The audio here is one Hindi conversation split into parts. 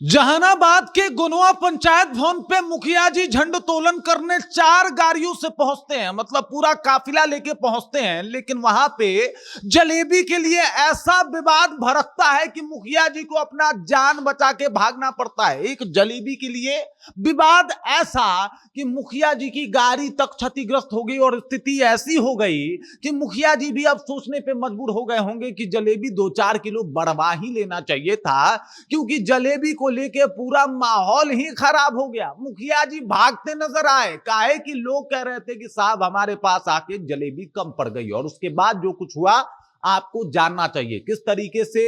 जहानाबाद के गुनवा पंचायत भवन पे मुखिया जी झंडोत्तोलन करने 4 गाड़ियों से पहुंचते हैं, मतलब पूरा काफिला लेके पहुंचते हैं। लेकिन वहां पे जलेबी के लिए ऐसा विवाद भड़कता है कि मुखिया जी को अपना जान बचा के भागना पड़ता है। एक जलेबी के लिए विवाद ऐसा कि मुखिया जी की गाड़ी तक क्षतिग्रस्त हो गई और स्थिति ऐसी हो गई कि मुखिया जी भी अब सोचने पे मजबूर हो गए होंगे कि जलेबी 2-4 किलो बढ़वा ही लेना चाहिए था, क्योंकि जलेबी को लेके पूरा माहौल ही खराब हो गया। मुखिया जी भागते नजर आए, काहे कि लोग कह रहे थे कि साहब हमारे पास आके जलेबी कम पड़ गई। और उसके बाद जो कुछ हुआ आपको जानना चाहिए। किस तरीके से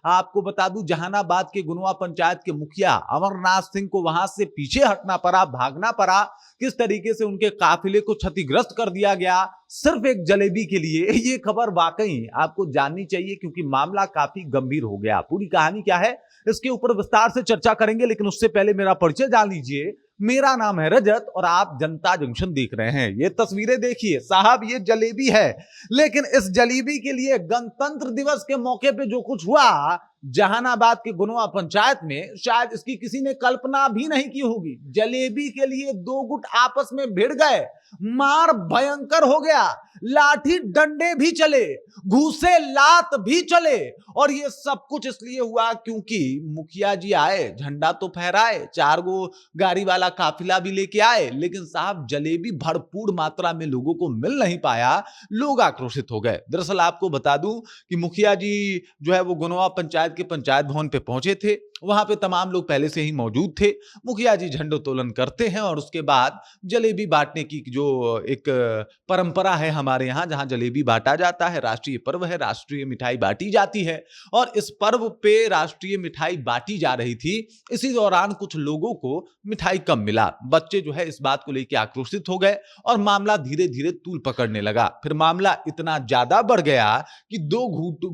आपको बता दूं, जहानाबाद के गुनवा पंचायत के मुखिया अमरनाथ सिंह को वहां से पीछे हटना पड़ा, भागना पड़ा। किस तरीके से उनके काफिले को क्षतिग्रस्त कर दिया गया सिर्फ एक जलेबी के लिए। ये खबर वाकई आपको जाननी चाहिए, क्योंकि मामला काफी गंभीर हो गया। पूरी कहानी क्या है इसके ऊपर विस्तार से चर्चा करेंगे, लेकिन उससे पहले मेरा परिचय जान लीजिए। मेरा नाम है रजत और आप जनता जंक्शन देख रहे हैं। ये तस्वीरें देखिए साहब, ये जलेबी है। लेकिन इस जलेबी के लिए गणतंत्र दिवस के मौके पे जो कुछ हुआ जहानाबाद के गुनवा पंचायत में, शायद इसकी किसी ने कल्पना भी नहीं की होगी। जलेबी के लिए 2 गुट आपस में भिड़ गए, मार भयंकर हो गया, लाठी डंडे भी चले, घूसे लात भी चले। और ये सब कुछ इसलिए हुआ क्योंकि मुखिया जी आए, झंडा तो फहराए, 4 गो गाड़ी वाला काफिला भी लेके आए, लेकिन साहब जलेबी भरपूर मात्रा में लोगों को मिल नहीं पाया। लोग आक्रोशित हो गए। दरअसल आपको बता दूं कि मुखिया जी जो है वो गुनवा पंचायत के पंचायत भवन पे पहुंचे थे। वहां पे तमाम लोग पहले से ही मौजूद थे। मुखिया जी झंडोत्तोलन करते हैं और उसके बाद जलेबी बांटने की जो एक परंपरा है हमारे यहाँ, जहां जलेबी बांटा जाता है, राष्ट्रीय पर्व है, राष्ट्रीय मिठाई बांटी जाती है। और इस पर्व पे राष्ट्रीय मिठाई बांटी जा रही थी। इसी दौरान कुछ लोगों को मिठाई कम मिला। बच्चे जो है इस बात को लेकर आक्रोशित हो गए और मामला धीरे धीरे तूल पकड़ने लगा। फिर मामला इतना ज्यादा बढ़ गया कि 2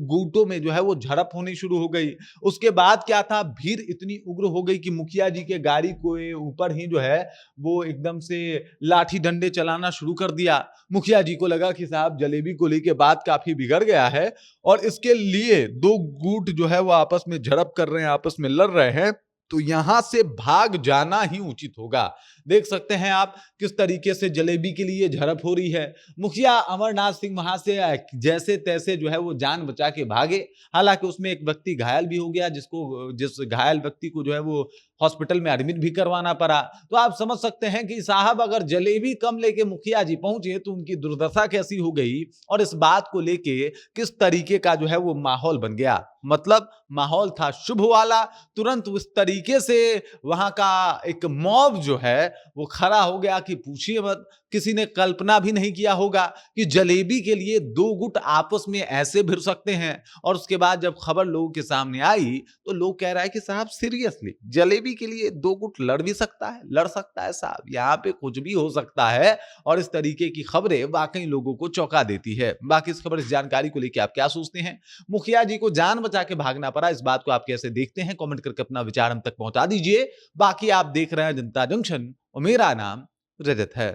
गुटों में जो है वो झड़प होनी शुरू हो गई। उसके बाद क्या था, भीड़ इतनी उग्र हो गई कि मुखिया जी के गाड़ी के ऊपर ही जो है वो एकदम से लाठी डंडे चलाना शुरू कर दिया। मुखिया जी को लगा कि साहब जलेबी को लेके बात काफी बिगड़ गया है और इसके लिए 2 गुट जो है वो आपस में झड़प कर रहे हैं, आपस में लड़ रहे हैं, तो यहां से भाग जाना ही उचित होगा। देख सकते हैं आप किस तरीके से जलेबी के लिए झड़प हो रही है। मुखिया अमरनाथ सिंह वहां से जैसे तैसे जो है वो जान बचा के भागे। हालांकि उसमें एक व्यक्ति घायल भी हो गया, जिस घायल व्यक्ति को जो है वो हॉस्पिटल में एडमिट भी करवाना पड़ा। तो आप समझ सकते हैं कि साहब अगर जलेबी कम लेके मुखिया जी पहुंचे तो उनकी दुर्दशा कैसी हो गई और इस बात को लेके किस तरीके का जो है वो माहौल बन गया। मतलब माहौल था शुभ वाला, तुरंत उस तरीके से वहां का एक मॉब जो है वो खड़ा हो गया कि पूछिए मत। किसी ने कल्पना भी नहीं किया होगा कि जलेबी के लिए 2 गुट आपस में ऐसे भिड़ सकते हैं। और उसके बाद जब खबर लोगों के सामने आई तो लोग कह रहा है कि साहब सीरियसली जलेबी के लिए 2 गुट लड़ भी सकता है, लड़ सकता है साहब, यहाँ पे कुछ भी हो सकता है। और इस तरीके की खबरें वाकई लोगों को चौंका देती है। बाकी इस खबर, इस जानकारी को लेकर आप क्या सोचते हैं? मुखिया जी को जान बचा के भागना पड़ा, इस बात को आप कैसे देखते हैं? कमेंट करके अपना विचार हम तक पहुंचा दीजिए। बाकी आप देख रहे हैं जनता जंक्शन और मेरा नाम रजत है।